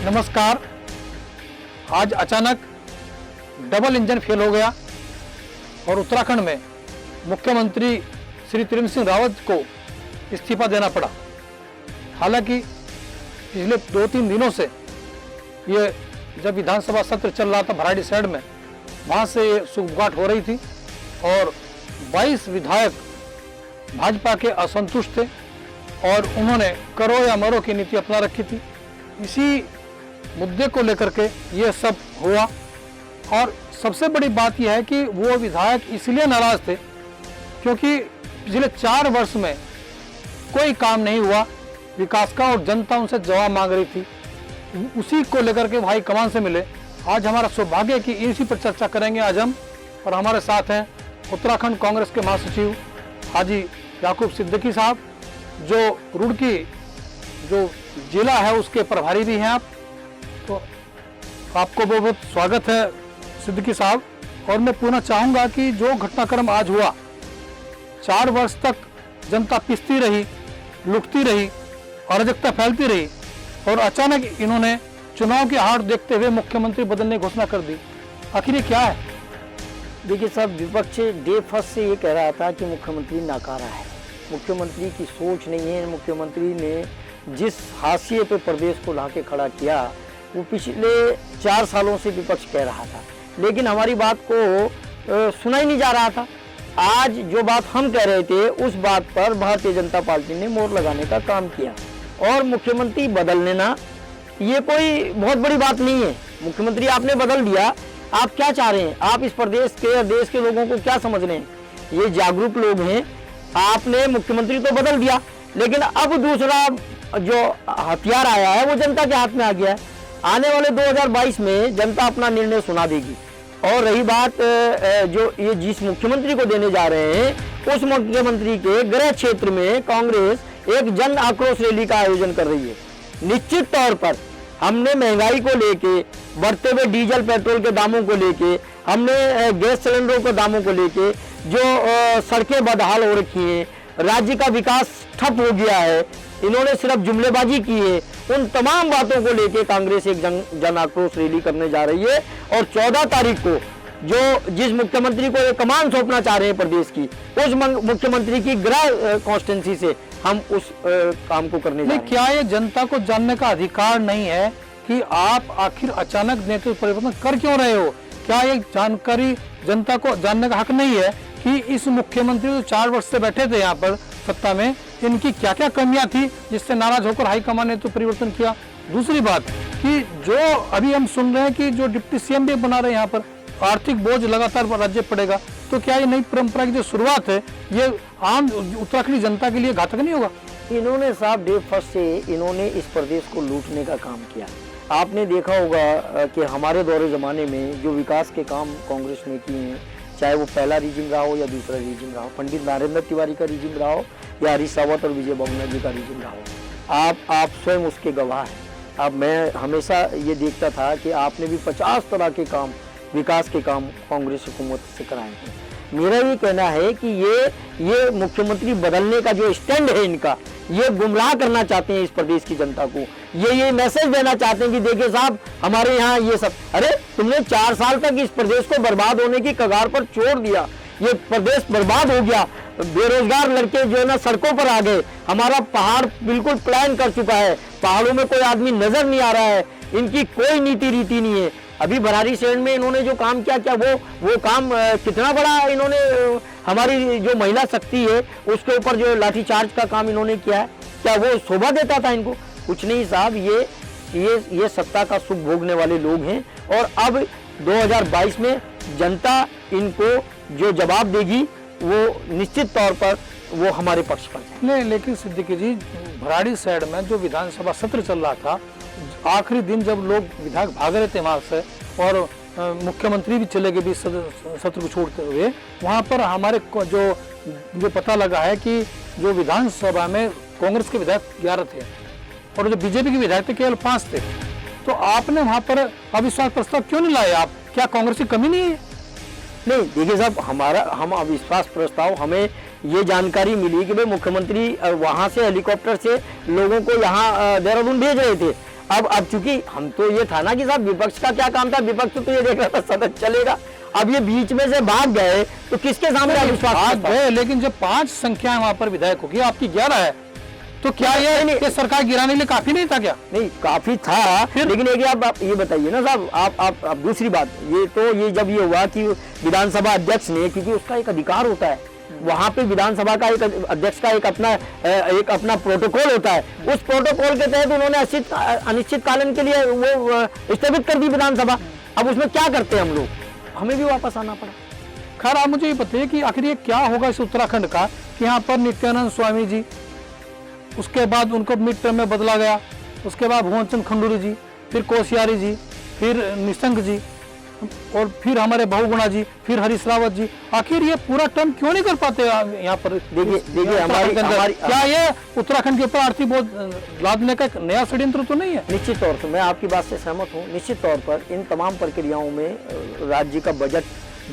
नमस्कार। आज अचानक डबल इंजन फेल हो गया और उत्तराखंड में मुख्यमंत्री श्री त्रिवेंद्र सिंह रावत को इस्तीफा देना पड़ा। हालांकि पिछले 2-3 दिनों से ये जब विधानसभा सत्र चल रहा था भराड़ीसैंण में, वहाँ से ये सुगबुगाहट हो रही थी और 22 विधायक भाजपा के असंतुष्ट थे और उन्होंने करो या मरो की नीति अपना रखी थी। इसी मुद्दे को लेकर के ये सब हुआ और सबसे बड़ी बात यह है कि वो विधायक इसलिए नाराज थे क्योंकि पिछले 4 वर्ष में कोई काम नहीं हुआ विकास का और जनता उनसे जवाब मांग रही थी। उसी को लेकर के भाई कमान से मिले। आज हमारा सौभाग्य है कि इसी पर चर्चा करेंगे आज हम, और हमारे साथ हैं उत्तराखंड कांग्रेस के महासचिव हाजी याकूब सिद्दीकी साहब, जो रुड़की जो जिला है उसके प्रभारी भी हैं आप। तो आपको बहुत बहुत स्वागत है सिद्दीकी साहब। और मैं पूछना चाहूँगा कि जो घटनाक्रम आज हुआ, 4 वर्ष तक जनता पिसती रही, लुटती रही, अराजकता फैलती रही और अचानक इन्होंने चुनाव की हार देखते हुए मुख्यमंत्री बदलने की घोषणा कर दी। आखिर ये क्या है? देखिए साहब, विपक्ष डे फर्स्ट से ये कह रहा था कि मुख्यमंत्री नाकारा है, मुख्यमंत्री की सोच नहीं है। मुख्यमंत्री ने जिस हाशिए पे प्रदेश को ला के खड़ा किया वो पिछले 4 सालों से विपक्ष कह रहा था, लेकिन हमारी बात को सुना ही नहीं जा रहा था। आज जो बात हम कह रहे थे उस बात पर भारतीय जनता पार्टी ने मोहर लगाने का काम किया और मुख्यमंत्री बदल लेना ये कोई बहुत बड़ी बात नहीं है। मुख्यमंत्री आपने बदल दिया, आप क्या चाह रहे हैं? आप इस प्रदेश के और देश के लोगों को क्या समझ रहे हैं? ये जागरूक लोग हैं। आपने मुख्यमंत्री तो बदल दिया, लेकिन अब दूसरा जो हथियार आया है वो जनता के हाथ में आ गया है। आने वाले 2022 में जनता अपना निर्णय सुना देगी। और रही बात जो ये जिस मुख्यमंत्री को देने जा रहे हैं, उस मुख्यमंत्री के गृह क्षेत्र में कांग्रेस एक जन आक्रोश रैली का आयोजन कर रही है। निश्चित तौर पर हमने महंगाई को लेके, बढ़ते हुए डीजल पेट्रोल के दामों को लेके, हमने गैस सिलेंडरों के दामों को लेके, जो सड़कें बदहाल हो रखी हैं, राज्य का विकास ठप हो गया है, इन्होंने सिर्फ जुमलेबाजी की है, उन तमाम बातों को लेके कांग्रेस एक जन आक्रोश रैली करने जा रही है। और 14 तारीख को जो जिस मुख्यमंत्री को ये कमान सौंपना चाह रहे हैं प्रदेश की, उस मुख्यमंत्री की गृह कॉन्स्टिट्यूंसी से हम उस काम को करने जा रहे हैं। क्या ये जनता को जानने का अधिकार नहीं है कि आप आखिर अचानक नेतृत्व परिवर्तन कर क्यों रहे हो? क्या ये जानकारी जनता को जानने का हक नहीं है कि इस मुख्यमंत्री जो 4 वर्ष से बैठे थे यहाँ पर सत्ता में, इनकी क्या क्या कमियां थी जिससे नाराज होकर हाईकमान ने तो परिवर्तन किया? दूसरी बात कि जो अभी हम सुन रहे हैं कि जो डिप्टी सीएम भी बना रहे हैं यहाँ पर, आर्थिक बोझ लगातार राज्य पड़ेगा, तो क्या ये नई परंपरा की जो शुरुआत है ये आम उत्तराखंडी जनता के लिए घातक नहीं होगा? इन्होंने साहब डे फर्स्ट से इन्होंने इस प्रदेश को लूटने का काम किया। आपने देखा होगा कि हमारे दौरे जमाने में जो विकास के काम कांग्रेस ने किए हैं, चाहे वो पहला रिजिम रहा हो या दूसरा रिजिम रहा हो, पंडित नरेंद्र तिवारी का रिजिम रहा हो या हरीश रावत और विजय बहुगुणा जी का रिजिम रहा हो, आप स्वयं उसके गवाह हैं। अब मैं हमेशा ये देखता था कि आपने भी 50 तरह के काम, विकास के काम कांग्रेस हुकूमत से कराए हैं। मेरा ये कहना है कि ये मुख्यमंत्री बदलने का जो स्टैंड है इनका, ये गुमराह करना चाहते हैं इस प्रदेश की जनता को। ये मैसेज देना चाहते हैं कि देखिए साहब, हमारे यहाँ ये सब, अरे तुमने 4 साल तक इस प्रदेश को बर्बाद होने की कगार पर छोड़ दिया। ये प्रदेश बर्बाद हो गया, बेरोजगार लड़के जो है ना सड़कों पर आ गए, हमारा पहाड़ बिल्कुल प्लान कर चुका है, पहाड़ों में कोई आदमी नजर नहीं आ रहा है, इनकी कोई नीति रीति नहीं है। अभी भराड़ीसैंण में इन्होंने जो काम किया, क्या वो काम कितना बड़ा इन्होंने हमारी जो महिला शक्ति है उसके ऊपर जो लाठीचार्ज का काम इन्होंने किया है, क्या वो शोभा देता था इनको? कुछ नहीं साहब, ये सत्ता का सुख भोगने वाले लोग हैं और अब 2022 में जनता इनको जो जवाब देगी वो निश्चित तौर पर वो हमारे पक्ष पर है। नहीं, लेकिन सिद्दीकी जी, भराड़ीसैंण में जो विधानसभा सत्र चल रहा था, आखिरी दिन जब लोग विधायक भाग रहे थे वहां से और मुख्यमंत्री भी चले गए बीच सत्र को छोड़ते हुए, वहां पर हमारे जो पता लगा है कि जो विधानसभा में कांग्रेस के विधायक 11 थे और जो बीजेपी के विधायक थे केवल 5 थे। तो आपने वहां पर अविश्वास प्रस्ताव क्यों नहीं लाया? आप क्या कांग्रेस की कमी नहीं है? नहीं, देखिए साहब, हम अविश्वास प्रस्ताव, हमें ये जानकारी मिली कि भाई मुख्यमंत्री वहाँ से हेलीकॉप्टर से लोगों को यहाँ देहरादून भेज रहे थे। अब चूंकि हम तो ये था ना कि साहब विपक्ष का क्या काम था, विपक्ष तो ये देख रहा था सदन चलेगा, अब ये बीच में से भाग गए तो किसके सामने अविश्वास भाग गए, लेकिन जब 5 संख्या वहां पर विधायकों की, आपकी 11 है, तो क्या ये सरकार गिराने के लिए काफी नहीं था क्या? नहीं, काफी था, लेकिन एक आप ये बताइए ना साहब, आप दूसरी बात, ये जब ये हुआ कि विधानसभा अध्यक्ष ने, क्योंकि उसका एक अधिकार होता है वहां पे, विधानसभा का एक अध्यक्ष का एक अपना प्रोटोकॉल होता है, उस प्रोटोकॉल के तहत उन्होंने अनिश्चितकालीन के लिए वो स्थगित कर दी विधानसभा। अब उसमें क्या करते हैं हम लोग, हमें भी वापस आना पड़ा। खैर, आप मुझे ये बताइए कि आखिर ये क्या होगा इस उत्तराखंड का, कि यहाँ पर नित्यानंद स्वामी जी, उसके बाद उनको मिड टर्म में बदला गया, उसके बाद भुवन चंद खंडूरी जी, फिर कोश्यारी जी, फिर निशंक जी, और फिर हमारे बहुगुणा जी, फिर हरीश रावत जी, आखिर ये पूरा टर्म क्यों नहीं कर पाते यहाँ पर? देखिए हमारी क्या ये उत्तराखंड के ऊपर आर्थिक बोझ लादने का एक नया षड्यंत्र तो नहीं है? निश्चित तौर से मैं आपकी बात से सहमत हूँ। निश्चित तौर पर इन तमाम प्रक्रियाओं में राज्य का बजट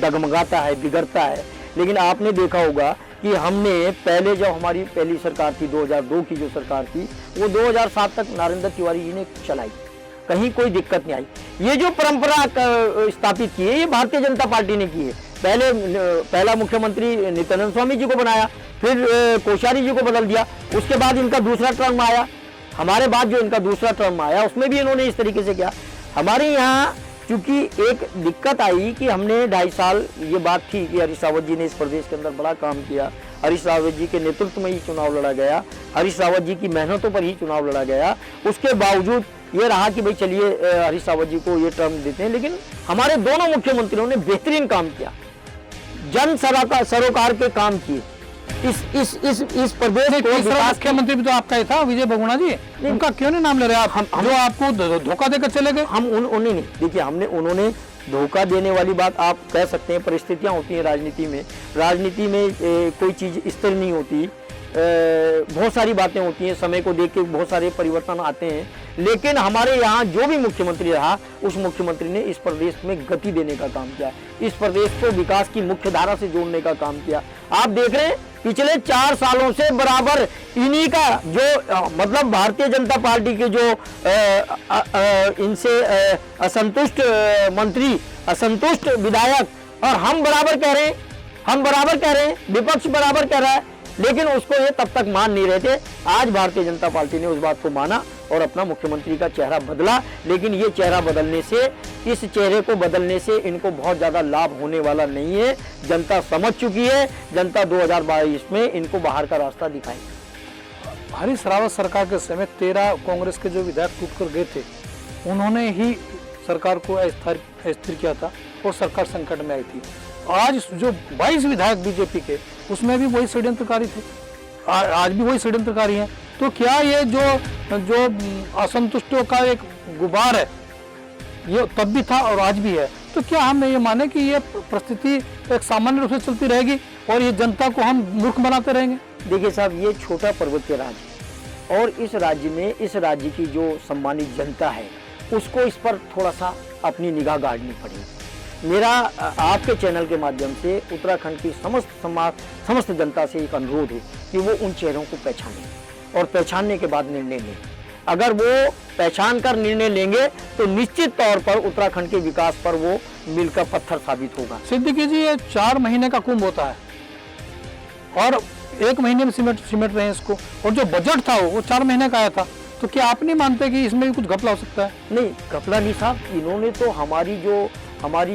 डगमगाता है, बिगड़ता है, लेकिन आपने देखा होगा कि हमने पहले जब हमारी पहली सरकार थी 2002 की जो सरकार थी, वो 2007 तक नरेंद्र तिवारी जी ने चलाई, कहीं कोई दिक्कत नहीं आई। ये जो परंपरा स्थापित की है, ये भारतीय जनता पार्टी ने की है। पहला मुख्यमंत्री नित्यानंद स्वामी जी को बनाया, फिर कोश्यारी जी को बदल दिया, उसके बाद इनका दूसरा टर्म आया, हमारे बाद जो इनका दूसरा टर्म आया उसमें भी इन्होंने इस तरीके से किया। हमारे यहाँ क्योंकि एक दिक्कत आई कि हमने 2.5 साल, ये बात थी कि हरीश रावत जी ने इस प्रदेश के अंदर बड़ा काम किया, हरीश रावत जी के नेतृत्व में ही चुनाव लड़ा गया, हरीश रावत जी की मेहनतों पर ही चुनाव लड़ा गया, उसके बावजूद ये रहा कि भाई चलिए हरीश रावत जी को ये टर्म देते हैं, लेकिन हमारे दोनों मुख्यमंत्रियों ने बेहतरीन काम किया, जन सरोकार के काम किए। इस प्रदेश को मुख्यमंत्री भी तो आपका ही था, विजय बहुगुणा जी, उनका क्यों नहीं नाम ले रहे आप? हम जो आपको धोखा देकर चले गए। हम उन्हें नहीं, देखिए उन्होंने धोखा देने वाली बात आप कह सकते हैं, परिस्थितियां होती हैं राजनीति में कोई चीज स्थिर नहीं होती, बहुत सारी बातें होती हैं, समय को देख के बहुत सारे परिवर्तन आते हैं, लेकिन हमारे यहाँ जो भी मुख्यमंत्री रहा, उस मुख्यमंत्री ने इस प्रदेश में गति देने का काम किया, इस प्रदेश को विकास की मुख्य धारा से जोड़ने का काम किया। आप देख रहे हैं पिछले 4 सालों से बराबर इन्हीं का जो मतलब भारतीय जनता पार्टी के जो इनसे असंतुष्ट मंत्री, असंतुष्ट विधायक, और हम बराबर कह रहे हैं, विपक्ष बराबर कह रहा है, लेकिन उसको ये तब तक मान नहीं रहे थे। आज भारतीय जनता पार्टी ने उस बात को माना और अपना मुख्यमंत्री का चेहरा बदला, लेकिन ये चेहरा बदलने से, इस चेहरे को बदलने से इनको बहुत ज़्यादा लाभ होने वाला नहीं है। जनता समझ चुकी है, जनता 2022 में इनको बाहर का रास्ता दिखाएगी। हरीश रावत सरकार के समय 13 कांग्रेस के जो विधायक टूट कर गए थे, उन्होंने ही सरकार को अस्थिर किया था और सरकार संकट में आई थी। आज जो 22 विधायक बीजेपी के, उसमें भी वही षड्यंत्रकारी थे, आज भी वही षड्यंत्रकारी हैं। तो क्या ये जो असंतुष्टों का एक गुबार है, ये तब भी था और आज भी है, तो क्या हम ये माने कि ये परिस्थिति एक सामान्य रूप से चलती रहेगी और ये जनता को हम मूर्ख बनाते रहेंगे? देखिए साहब, ये छोटा पर्वतीय राज्य, और इस राज्य में, इस राज्य की जो सम्मानित जनता है, उसको इस पर थोड़ा सा अपनी निगाह गाड़नी पड़ेगी। मेरा आपके चैनल के माध्यम से उत्तराखंड की समस्त जनता से एक अनुरोध है कि वो उन चेहरों को पहचानें और पहचानने के बाद निर्णय लें। अगर वो पहचान कर निर्णय लेंगे तो निश्चित तौर पर उत्तराखंड के विकास पर वो मील का पत्थर साबित होगा। सिद्दीकी जी, ये 4 महीने का कुंभ होता है और 1 महीने में सिमट रहे हैं इसको, और जो बजट था वो 4 महीने का आया था, तो क्या आप नहीं मानते कि इसमें भी कुछ घपला हो सकता है? नहीं, घपला नहीं साहब, इन्होंने तो हमारी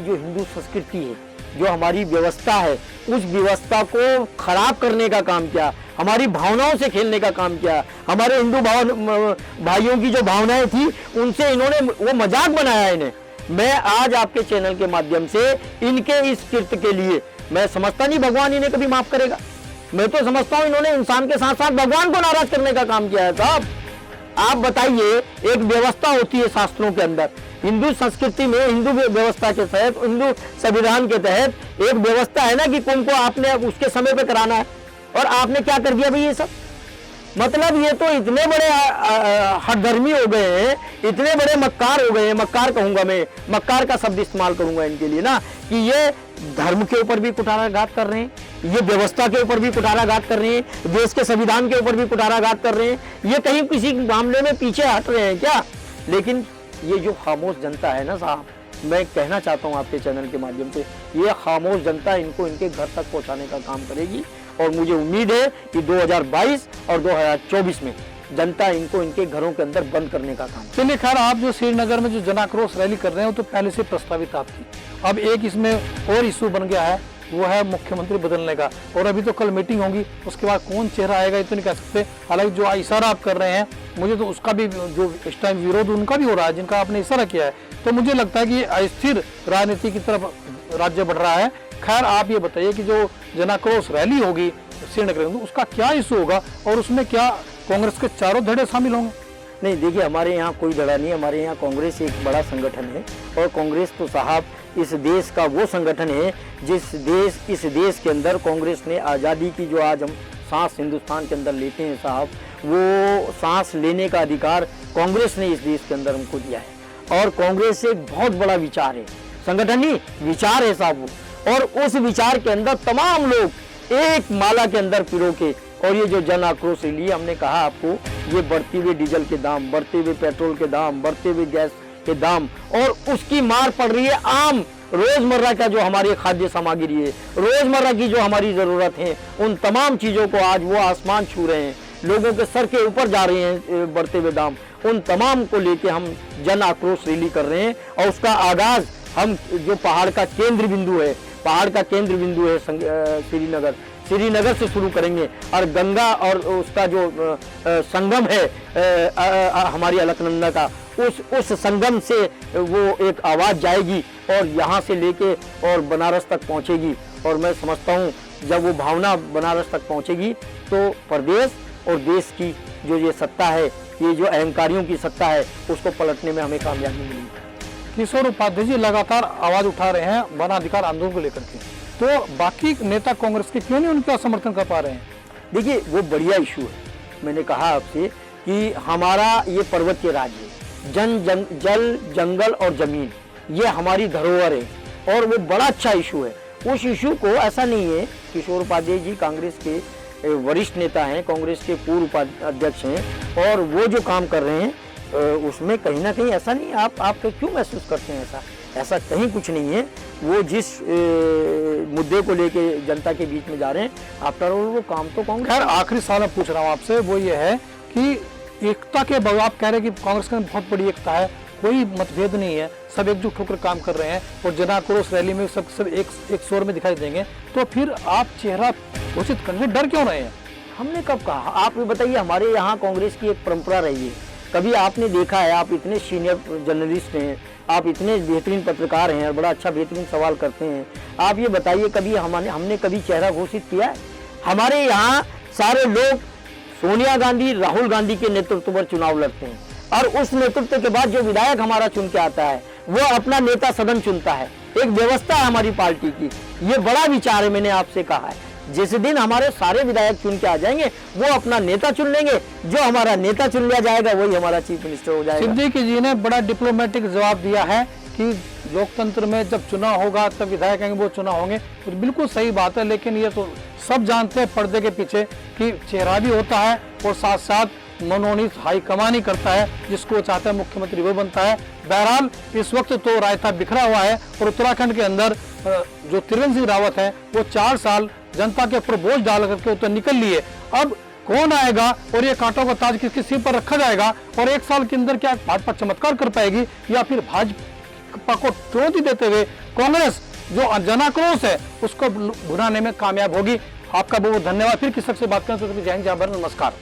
जो हिंदू संस्कृति है, जो हमारी व्यवस्था है, उस व्यवस्था को खराब करने का काम किया, हमारी भावनाओं से खेलने का काम किया, हमारे हिंदू भाइयों की जो भावनाएं थी उनसे इन्होंने वो मजाक बनाया इन्हें। मैं आज आपके चैनल के माध्यम से इनके इस कृत्य के लिए, मैं समझता नहीं भगवान इन्हें कभी माफ करेगा, मैं तो समझता हूँ इन्होंने इंसान के साथ साथ भगवान को नाराज करने का काम किया है। साहब आप बताइए, एक व्यवस्था होती है शास्त्रों के अंदर, हिंदू संस्कृति में, हिंदू व्यवस्था के तहत, हिंदू संविधान के तहत एक व्यवस्था है ना कि कुंभ को आपने उसके समय पे कराना है, और आपने क्या कर दिया भाई ये सब। मतलब ये तो इतने बड़े हठधर्मी हो गए हैं, इतने बड़े मक्कार हो गए हैं, मक्कार कहूंगा मैं, मक्कार का शब्द इस्तेमाल करूंगा इनके लिए ना, कि ये धर्म के ऊपर भी कुठाराघात कर रहे हैं, ये व्यवस्था के ऊपर भी कुठाराघात कर रहे हैं, देश के संविधान के ऊपर भी कुठाराघात कर रहे हैं। ये कहीं किसी मामले में पीछे हट रहे हैं क्या? लेकिन ये जो खामोश जनता है ना साहब, मैं कहना चाहता हूँ आपके चैनल के माध्यम से, ये खामोश जनता इनको इनके घर तक पहुँचाने का काम करेगी। और मुझे उम्मीद है कि 2022 और 2024 में जनता इनको इनके घरों के अंदर बंद करने का काम। चलिए खैर, आप जो श्रीनगर में जो जन आक्रोश रैली कर रहे हैं वो तो पहले से प्रस्तावित आपकी, अब एक इसमें और इशू बन गया है, वो है मुख्यमंत्री बदलने का। और अभी तो कल मीटिंग होगी, उसके बाद कौन चेहरा आएगा ये तो नहीं कह सकते। हालांकि जो इशारा आप कर रहे हैं, मुझे तो उसका भी जो इस टाइम विरोध उनका भी हो रहा है जिनका आपने इशारा किया है, तो मुझे लगता है कि अस्थिर राजनीति की तरफ राज्य बढ़ रहा है। खैर, आप ये बताइए कि जो जन आक्रोश रैली होगी श्रीनगर में, उसका क्या इशू होगा और उसमें क्या कांग्रेस के चारों धड़े शामिल होंगे? नहीं, देखिए, हमारे यहाँ कोई धड़ा नहीं है। हमारे यहाँ कांग्रेस एक बड़ा संगठन है और कांग्रेस तो साहब इस देश का वो संगठन है इस देश के अंदर कांग्रेस ने आज़ादी की जो आज हम सांस हिंदुस्तान के अंदर लेते हैं साहब, वो सांस लेने का अधिकार कांग्रेस ने इस देश के अंदर हमको दिया है। और कांग्रेस एक बहुत बड़ा विचार है, संगठन नहीं विचार है साहब वो। और उस विचार के अंदर तमाम लोग एक माला के अंदर पिरो के, और ये जो जन आक्रोश रैली, हमने कहा आपको, ये बढ़ते हुए डीजल के दाम, बढ़ते हुए पेट्रोल के दाम, बढ़ते हुए गैस के दाम, और उसकी मार पड़ रही है आम रोजमर्रा का जो हमारी खाद्य सामग्री है, रोजमर्रा की जो हमारी जरूरत है, उन तमाम चीजों को आज वो आसमान छू रहे हैं, लोगों के सर के ऊपर जा रहे हैं बढ़ते हुए दाम। उन तमाम को लेके हम जन आक्रोश रैली कर रहे हैं और उसका आगाज हम जो पहाड़ का केंद्र बिंदु है श्रीनगर से शुरू करेंगे। और गंगा और उसका जो संगम है हमारी अलकनंदा का, उस संगम से वो एक आवाज़ जाएगी और यहाँ से लेके और बनारस तक पहुँचेगी। और मैं समझता हूँ जब वो भावना बनारस तक पहुँचेगी तो प्रदेश और देश की जो ये सत्ता है, ये जो अहंकारियों की सत्ता है, उसको पलटने में हमें कामयाबी मिलेगी। किशोर उपाध्याय जी लगातार आवाज उठा रहे हैं वन अधिकार आंदोलन को लेकर के, तो बाकी नेता कांग्रेस के क्यों नहीं उनका समर्थन कर पा रहे हैं? देखिए, वो बढ़िया इशू है। मैंने कहा आपसे कि हमारा ये पर्वतीय राज्य है, जल जंगल और जमीन, ये हमारी धरोहर है और वो बड़ा अच्छा इशू है। उस इशू को ऐसा नहीं है, किशोर उपाध्याय जी कांग्रेस के वरिष्ठ नेता हैं, कांग्रेस के पूर्व अध्यक्ष हैं, और वो जो काम कर रहे हैं उसमें कहीं ना कहीं ऐसा नहीं, आप क्यों महसूस करते हैं ऐसा कहीं कुछ नहीं है। वो जिस मुद्दे को लेके जनता के बीच में जा रहे हैं, आफ्टर ऑल वो काम तो कांग्रेस। खैर, आखिरी सवाल मैं पूछ रहा हूँ आपसे, वो ये है कि एकता के बावजूद आप कह रहे हैं कि कांग्रेस के बहुत बड़ी एकता है, कोई मतभेद नहीं है, सब एकजुट होकर काम कर रहे हैं और जन आक्रोश रैली में सब एक शोर में दिखाई देंगे, तो फिर आप चेहरा घोषित करने डर क्यों रहे हैं? हमने कब कहा? आप ये बताइए, हमारे यहाँ कांग्रेस की एक परंपरा रही है। कभी आपने देखा है, आप इतने सीनियर जर्नलिस्ट हैं, आप इतने बेहतरीन पत्रकार हैं और बड़ा अच्छा बेहतरीन सवाल करते हैं, आप ये बताइए कभी हमने कभी चेहरा घोषित किया है? हमारे यहाँ सारे लोग सोनिया गांधी, राहुल गांधी के नेतृत्व पर चुनाव लड़ते हैं और उस नेतृत्व के बाद जो विधायक हमारा चुन के आता है वो अपना नेता सदन चुनता है। एक व्यवस्था है हमारी पार्टी की, ये बड़ा विचार है। मैंने आपसे कहा है, जिस दिन हमारे सारे विधायक चुन के आ जाएंगे, वो अपना नेता चुन लेंगे, जो हमारा नेता चुन लिया जाएगा वही हमारा चीफ मिनिस्टर हो जाएगा। सिद्दीकी जी ने बड़ा डिप्लोमेटिक जवाब दिया है कि लोकतंत्र में जब चुनाव होगा तब विधायक आएंगे, वो चुनाव होंगे, तो बिल्कुल सही बात है। लेकिन ये तो सब जानते हैं पर्दे के पीछे कि चेहरा भी होता है और साथ साथ मनोनीत हाईकमान ही करता है, जिसको चाहता है मुख्यमंत्री वो बनता है। बहरहाल इस वक्त तो रायता बिखरा हुआ है और उत्तराखंड के अंदर जो त्रिवेंद्र सिंह रावत है वो 4 साल जनता के ऊपर बोझ डाल करके उतर निकल लिए। अब कौन आएगा और ये कांटों का ताज किसके सिर पर रखा जाएगा और 1 साल के अंदर क्या भाजपा चमत्कार कर पाएगी या फिर भाजपा को चुनौती देते हुए कांग्रेस जो जन आक्रोश है उसको भुनाने में कामयाब होगी? आपका बहुत धन्यवाद। फिर किसी से बात करें तो जय हिंद, जय भारत, नमस्कार।